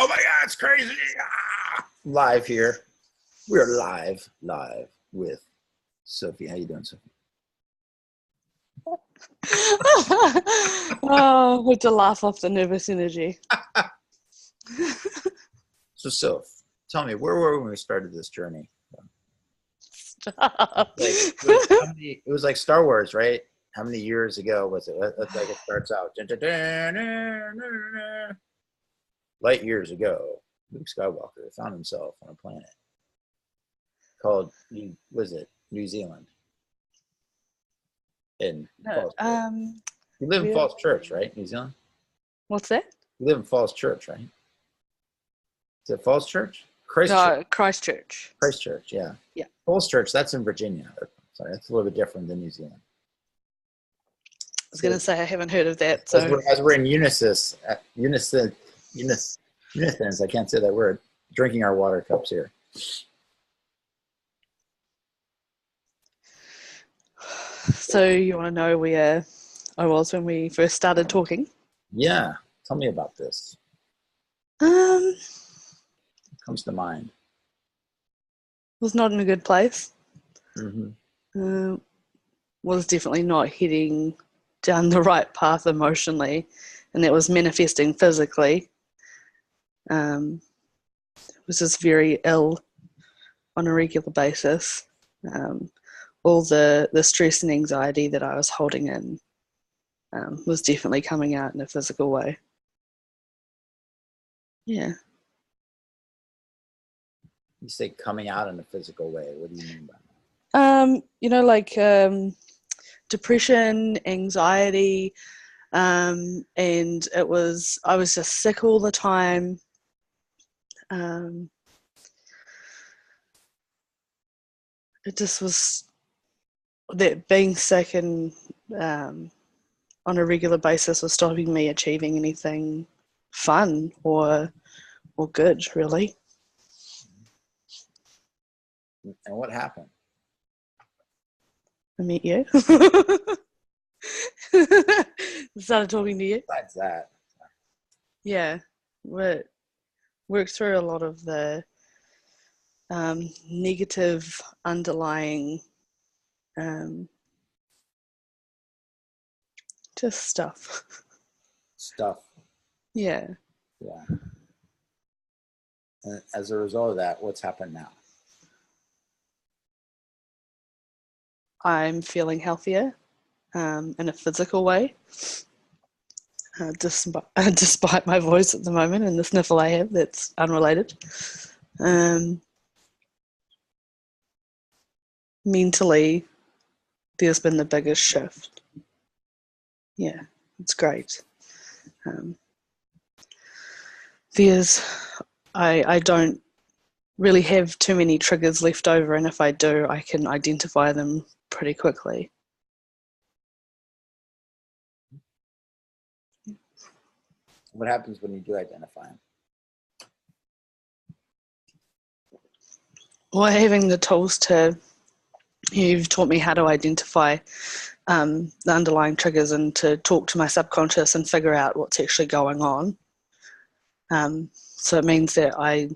Oh my God, it's crazy. Ah! Live here. We're live with Sophie. How you doing, Sophie? Oh, we had to laugh off the nervous energy. So, Soph, tell me, where were we when we started this journey? Stop. It was like Star Wars, right? How many years ago was it? That's like it starts out. Light years ago, Luke Skywalker found himself on a planet called, was it New Zealand? In No, Falls Church. You live in Falls Church, right? New Zealand? what's that? You live in Falls Church, right? Is it Falls Church? Christchurch. No, Christchurch. Christchurch, yeah. Yeah. Falls Church, that's in Virginia. Sorry, that's a little bit different than New Zealand. I was going to say I haven't heard of that. As So we're in unison, I can't say that word, drinking our water cups here. you want to know where I was when we first started talking? Yeah, tell me about this. Um, What comes to mind? was not in a good place. Mm-hmm. Was definitely not heading down the right path emotionally, and that was manifesting physically. Was just very ill on a regular basis. All the stress and anxiety that I was holding in was definitely coming out in a physical way. Yeah. You say coming out in a physical way. What do you mean by that? Like depression, anxiety, and I was just sick all the time. It just was that being sick and on a regular basis was stopping me achieving anything fun or good, really. And what happened? I met you. Started talking to you. Besides that. Yeah. Worked through a lot of the negative underlying just stuff. Stuff. Yeah. Yeah. And as a result of that, what's happened now? I'm feeling healthier in a physical way, despite my voice at the moment and the sniffle I have that's unrelated. Mentally, there's been the biggest shift. Yeah, it's great. I don't really have too many triggers left over, and if I do, I can identify them pretty quickly. What happens when you do identify them? Well, having the tools you've taught me how to identify the underlying triggers and to talk to my subconscious and figure out what's actually going on. So it means that I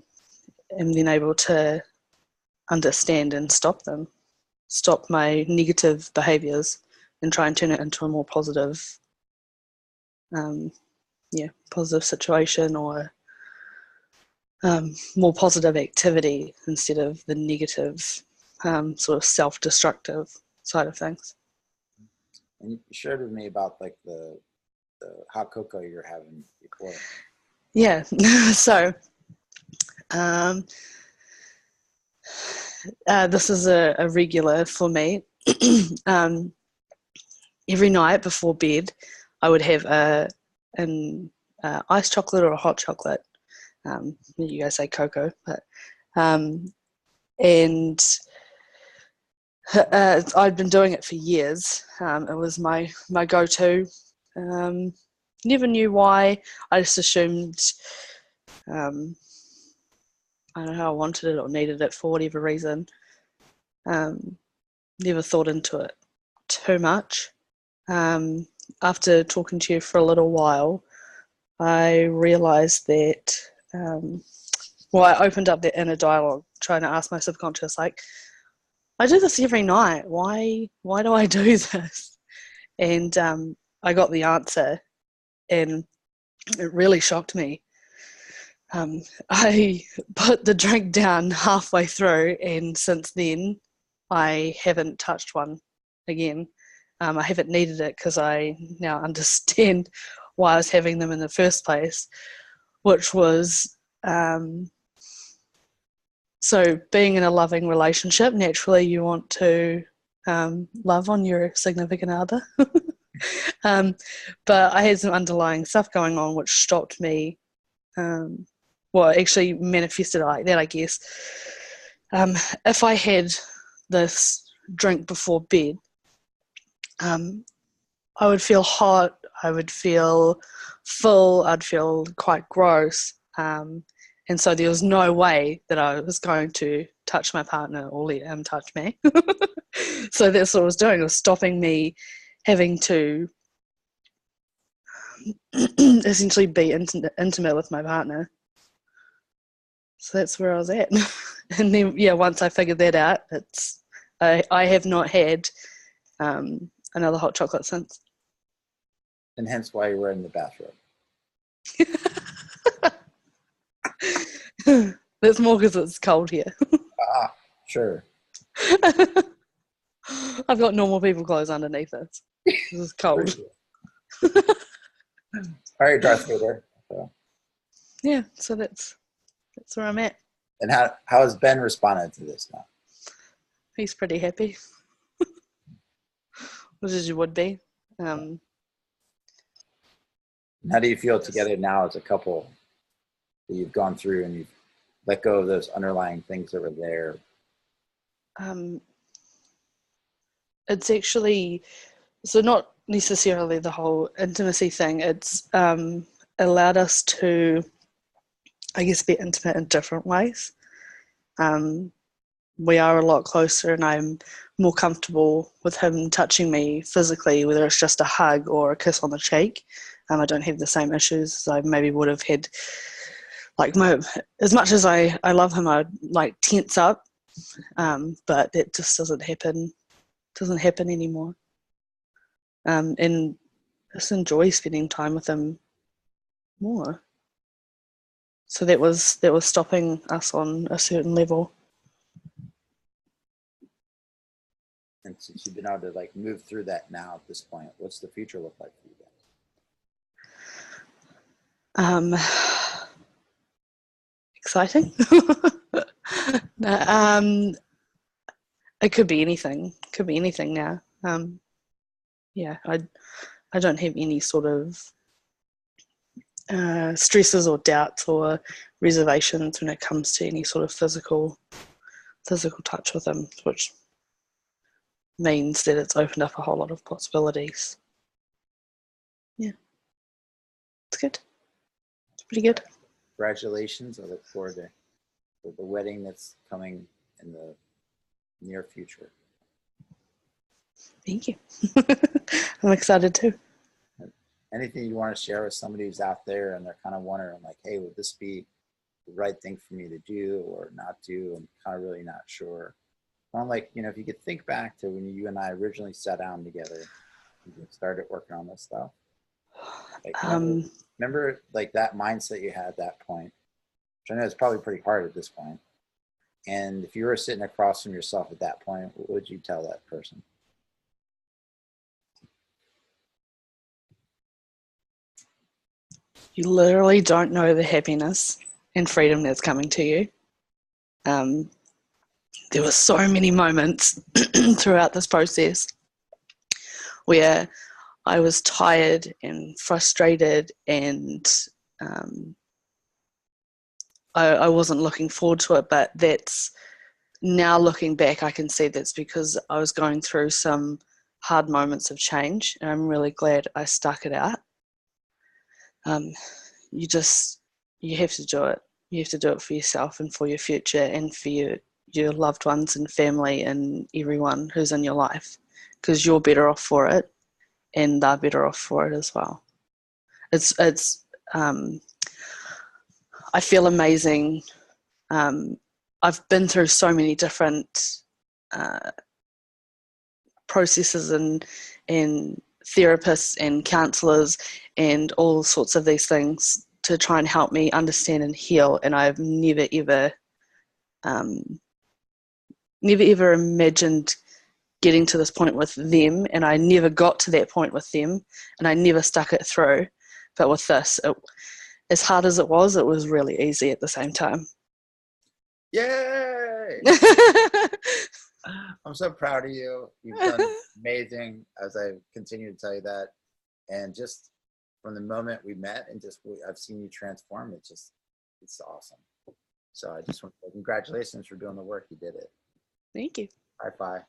am then able to understand and stop my negative behaviors and try and turn it into a more positive, positive situation or more positive activity instead of the negative, sort of self-destructive side of things. And you shared with me about like the hot cocoa you're having before. Yeah. So this is a regular for me. Every night before bed, I would have an iced chocolate or a hot chocolate. You guys say cocoa, but and I'd been doing it for years. It was my go-to. Never knew why. I just assumed I don't know how I wanted it or needed it for whatever reason. Never thought into it too much. After talking to you for a little while, I realized that, I opened up that inner dialogue, trying to ask my subconscious, like, I do this every night. Why do I do this? And I got the answer, and it really shocked me. I put the drink down halfway through, and since then, I haven't touched one again. I haven't needed it because I now understand why I was having them in the first place, which was so being in a loving relationship, naturally you want to love on your significant other. But I had some underlying stuff going on which stopped me, actually manifested like that, I guess. If I had this drink before bed, I would feel hot, I would feel full, I'd feel quite gross. And so there was no way that I was going to touch my partner or let him touch me. So that's what I was doing, was stopping me having to essentially be intimate with my partner. So that's where I was at. And then, once I figured that out, I have not had another hot chocolate since. And hence why you were in the bathroom. That's more because it's cold here. Sure. I've got normal people clothes underneath this. This is cold. All right, Darth Vader. So. Yeah, so that's where I'm at. And how has Ben responded to this now? He's pretty happy, which as you would be. How do you feel together now as a couple that you've gone through and you've let go of those underlying things that were there? It's actually, so not necessarily the whole intimacy thing. It's allowed us to, I guess, be intimate in different ways. We are a lot closer, and I'm more comfortable with him touching me physically, whether it's just a hug or a kiss on the cheek. I don't have the same issues as I maybe would have had. Like, as much as I love him, I'd like tense up, but that just doesn't happen anymore. And just enjoy spending time with him more. So that was stopping us on a certain level. And since you've been able to like move through that now at this point, what's the future look like for you guys? Exciting. It could be anything. Could be anything now. I don't have any sort of stresses or doubts or reservations when it comes to any sort of physical touch with him, which means that it's opened up a whole lot of possibilities. Yeah, it's good. It's pretty good. Congratulations. I look forward to the wedding that's coming in the near future. Thank you. I'm excited too. Anything you want to share with somebody who's out there and they're kind of wondering, like, hey, would this be the right thing for me to do or not do? I'm kind of really not sure. Well, like, if you could think back to when you and I originally sat down together and started working on this stuff. Like, remember like that mindset you had at that point, which I know is probably pretty hard at this point. And if you were sitting across from yourself at that point, what would you tell that person? You literally don't know the happiness and freedom that's coming to you. There were so many moments throughout this process where I was tired and frustrated, and I wasn't looking forward to it, but that's now looking back, I can see that's because I was going through some hard moments of change, and I'm really glad I stuck it out. You have to do it. You have to do it for yourself and for your future and for your loved ones and family and everyone who's in your life, because you're better off for it and they're better off for it as well. It's I feel amazing. I've been through so many different processes and therapists and counselors and all sorts of these things to try and help me understand and heal. And I've never ever imagined getting to this point with them, and I never got to that point with them, and I never stuck it through. But with this, as hard as it was really easy at the same time. Yay! I'm so proud of you. You've done amazing, as I continue to tell you that. And just from the moment we met and I've seen you transform, it's awesome. So I just want to say congratulations for doing the work. You did it. Thank you. High five.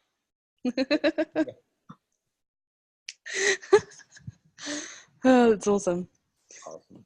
Oh, it's awesome. Awesome.